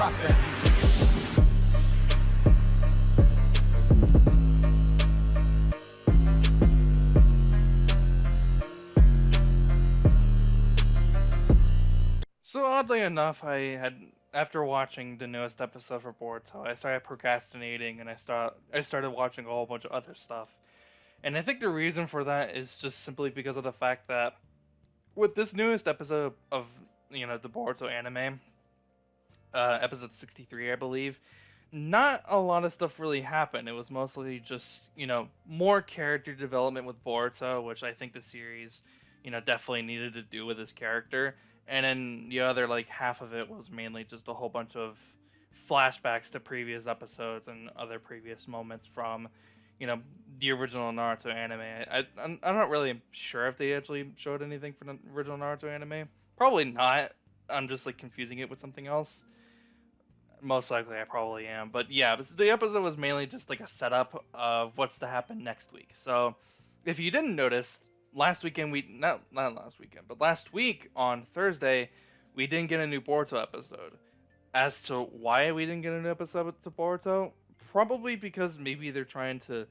Drop that beat. So oddly enough, after watching the newest episode for Boruto, I started procrastinating and I started watching a whole bunch of other stuff. And I think the reason for that is just simply because of the fact that with this newest episode of the Boruto anime, episode 63, I believe, not a lot of stuff really happened. It was mostly just more character development with Boruto, which I think the series definitely needed to do with his character. And then the other like half of it was mainly just a whole bunch of flashbacks to previous episodes and other previous moments from the original Naruto anime. I'm not really sure if they actually showed anything from the original Naruto anime. Probably not. I'm just like confusing it with something else. Most likely I probably am. But yeah, the episode was mainly just like a setup of what's to happen next week. So if you didn't notice, last weekend not last weekend, but last week on Thursday, we didn't get a new Boruto episode. As to why we didn't get a new episode to Boruto, probably because maybe they're trying to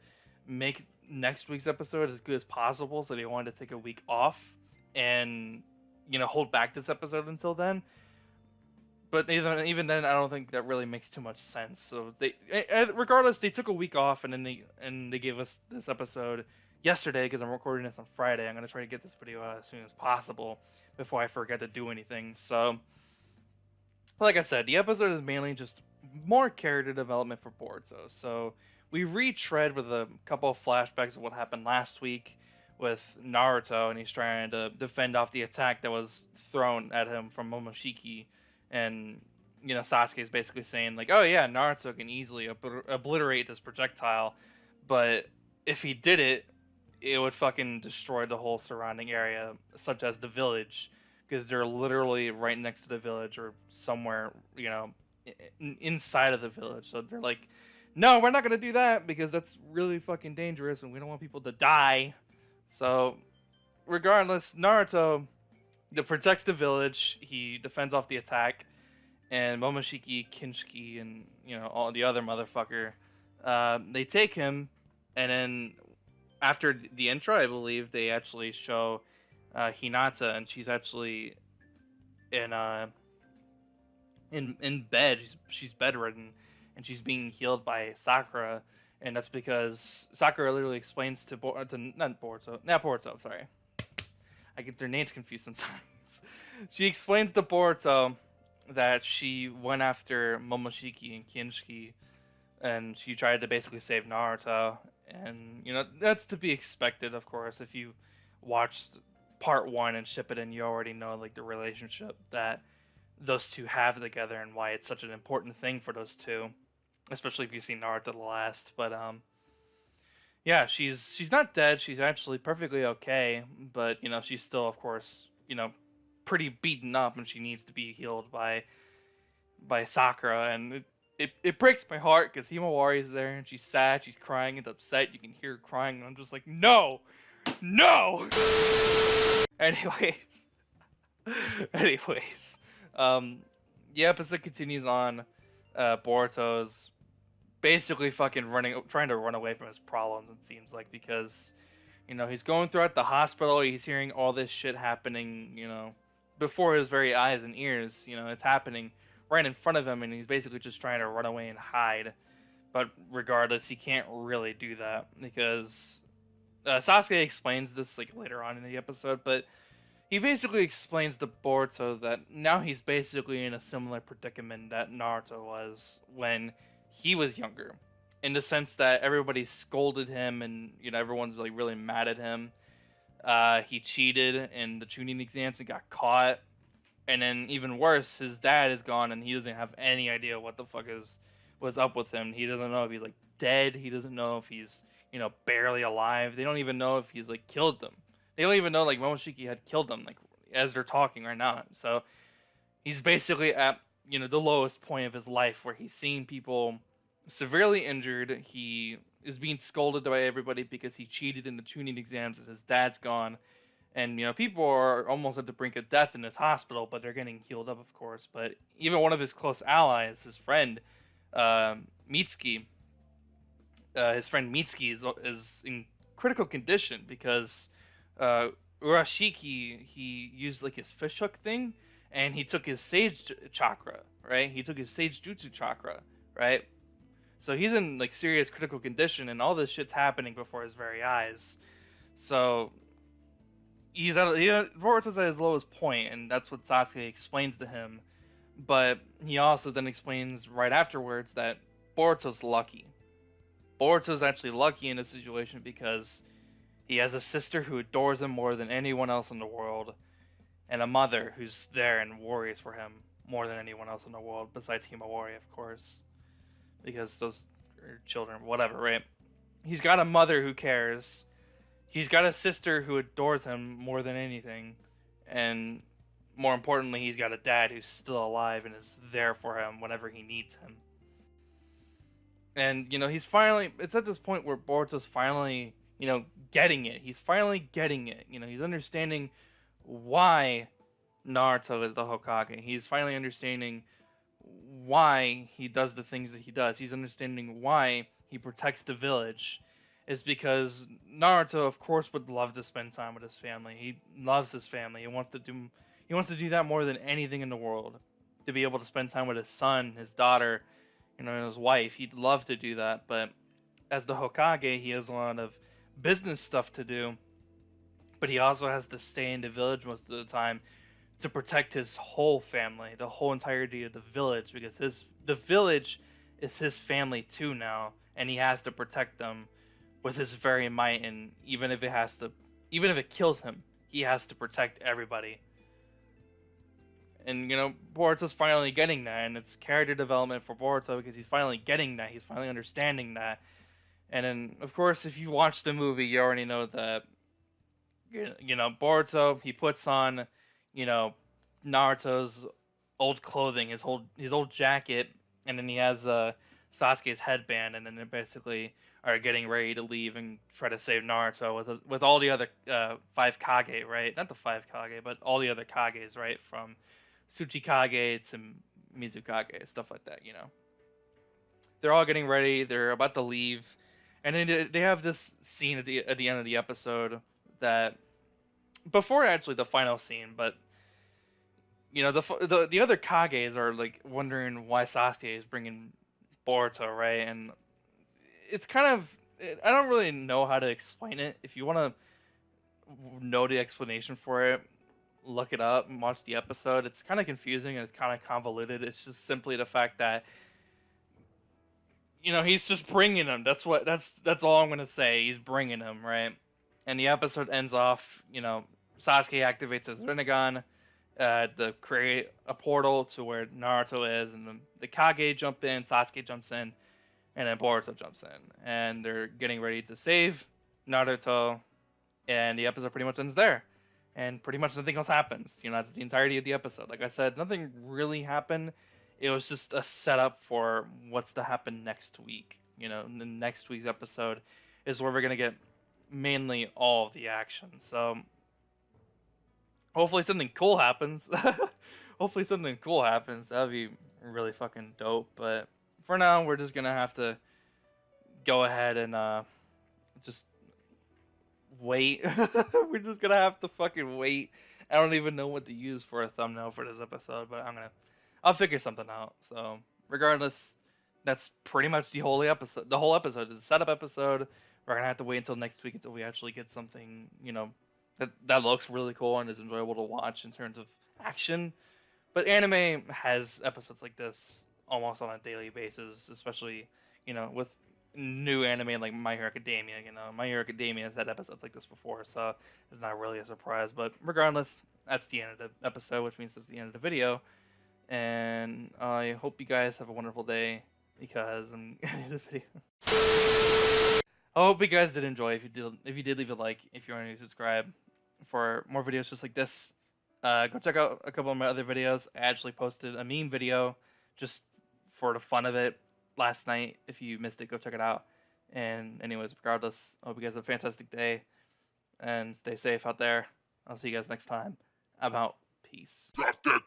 make next week's episode as good as possible, so they wanted to take a week off and hold back this episode until then. But even then, I don't think that really makes too much sense. So regardless, they took a week off and then they gave us this episode yesterday because I'm recording this on Friday. I'm gonna try to get this video out as soon as possible before I forget to do anything. So, like I said, the episode is mainly just more character development for Boruto. So we retread with a couple of flashbacks of what happened last week with Naruto, and he's trying to defend off the attack that was thrown at him from Momoshiki. And Sasuke is basically saying like, oh yeah, Naruto can easily obliterate this projectile, but if he did it, it would fucking destroy the whole surrounding area, such as the village, because they're literally right next to the village or somewhere inside of the village. So they're like, no, we're not gonna do that because that's really fucking dangerous and we don't want people to die. So regardless, Naruto protects the village. He defends off the attack, and Momoshiki, Kinshiki, and all the other motherfucker, they take him, and then after the intro, I believe they actually show Hinata, and she's actually in bed. She's bedridden, and she's being healed by Sakura, and that's because Sakura literally explains to not Boruto, sorry. I get their names confused sometimes. She explains to Boruto that she went after Momoshiki and Kinshiki, and she tried to basically save Naruto. And that's to be expected, of course. If you watched part 1 and Shippuden, you already know like the relationship that those two have together and why it's such an important thing for those two, especially if you've seen Naruto the last. But yeah, she's not dead. She's actually perfectly okay, but she's still, of course, pretty beaten up, and she needs to be healed by Sakura. And it breaks my heart because Himawari's there, and she's sad, she's crying, and upset. You can hear her crying, and I'm just like, no. Anyways, the episode continues on. Boruto's basically fucking trying to run away from his problems, it seems like, because he's going throughout the hospital. He's hearing all this shit happening before his very eyes and ears. It's happening right in front of him, and he's basically just trying to run away and hide. But regardless, he can't really do that because Sasuke explains this like later on in the episode, but he basically explains to Boruto that now he's basically in a similar predicament that Naruto was when he was younger, in the sense that everybody scolded him and everyone's like really mad at him. He cheated in the tuning exams and got caught, and then even worse, his dad is gone and he doesn't have any idea what the fuck was up with him. He doesn't know if he's like dead. He doesn't know if he's barely alive. They don't even know if he's like killed them. They don't even know like Momoshiki had killed them, like as they're talking right now. So he's basically at the lowest point of his life, where he's seeing people severely injured. He is being scolded by everybody because he cheated in the tuning exams and his dad's gone, And people are almost at the brink of death in this hospital, but they're getting healed up, of course. But even one of his close allies, his friend Mitsuki, is in critical condition because uh, Urashiki, he used like his fishhook thing, and he took his sage chakra, right? He took his sage jutsu chakra, right? So he's in like serious critical condition, and all this shit's happening before his very eyes. So Boruto's at his lowest point, and that's what Sasuke explains to him. But he also then explains right afterwards that Boruto's lucky. Boruto's actually lucky in this situation because he has a sister who adores him more than anyone else in the world, and a mother who's there and worries for him more than anyone else in the world, besides Himawari, of course, because those are children, whatever, right? He's got a mother who cares. He's got a sister who adores him more than anything, and more importantly, he's got a dad who's still alive and is there for him whenever he needs him. And it's at this point where Boruto's finally, getting it. He's finally getting it. He's understanding why Naruto is the Hokage. He's finally understanding why he does the things that he does. He's understanding why he protects the village. Is because Naruto, of course, would love to spend time with his family. He loves his family. He wants to do that more than anything in the world. To be able to spend time with his son, his daughter, his wife. He'd love to do that, but as the Hokage, he has a lot of business stuff to do. But he also has to stay in the village most of the time to protect his whole family, the whole entirety of the village, because the village is his family too now, and he has to protect them with his very might. And even if it kills him, he has to protect everybody. And Boruto's finally getting that, and it's character development for Boruto because he's finally getting that. He's finally understanding that. And then, of course, if you watch the movie, you already know that Boruto, he puts on Naruto's old clothing, his old jacket, and then he has Sasuke's headband, and then they basically are getting ready to leave and try to save Naruto with all the other 5 Kage, right? Not the 5 Kage, but all the other Kages, right? From Tsuchikage to Mizukage, stuff like that, They're all getting ready, they're about to leave, and then they have this scene at the end of the episode that, before actually the final scene, but the other Kages are like wondering why Sasuke is bringing Boruto, right? And it's kind of, I don't really know how to explain it. If you want to know the explanation for it, look it up and watch the episode. It's kind of confusing and it's kind of convoluted. It's just simply the fact that he's just bringing him. That's all I'm gonna say. He's bringing him, right? And the episode ends off. Sasuke activates his Rinnegan to create a portal to where Naruto is, and the Kage jump in. Sasuke jumps in. And then Boruto jumps in, and they're getting ready to save Naruto, and the episode pretty much ends there. And pretty much nothing else happens. That's the entirety of the episode. Like I said, nothing really happened. It was just a setup for what's to happen next week. In the next week's episode is where we're going to get mainly all of the action. So hopefully something cool happens. Hopefully something cool happens. That would be really fucking dope, but for now, we're just gonna have to go ahead and just wait. We're just gonna have to fucking wait. I don't even know what to use for a thumbnail for this episode, but I'll figure something out. So regardless, that's pretty much the whole episode. The whole episode is a setup episode. We're gonna have to wait until next week until we actually get something, that looks really cool and is enjoyable to watch in terms of action. But anime has episodes like this almost on a daily basis, especially, with new anime like My Hero Academia. My Hero Academia has had episodes like this before, so it's not really a surprise. But regardless, that's the end of the episode, which means that's the end of the video. And I hope you guys have a wonderful day, because I'm ending the video. I hope you guys did enjoy. If you did, leave a like. If you're new, subscribe for more videos just like this. Go check out a couple of my other videos. I actually posted a meme video just for the fun of it last night. If you missed it, go check it out. And anyways, regardless, I hope you guys have a fantastic day and stay safe out there. I'll see you guys next time. I'm out. Peace. Drop that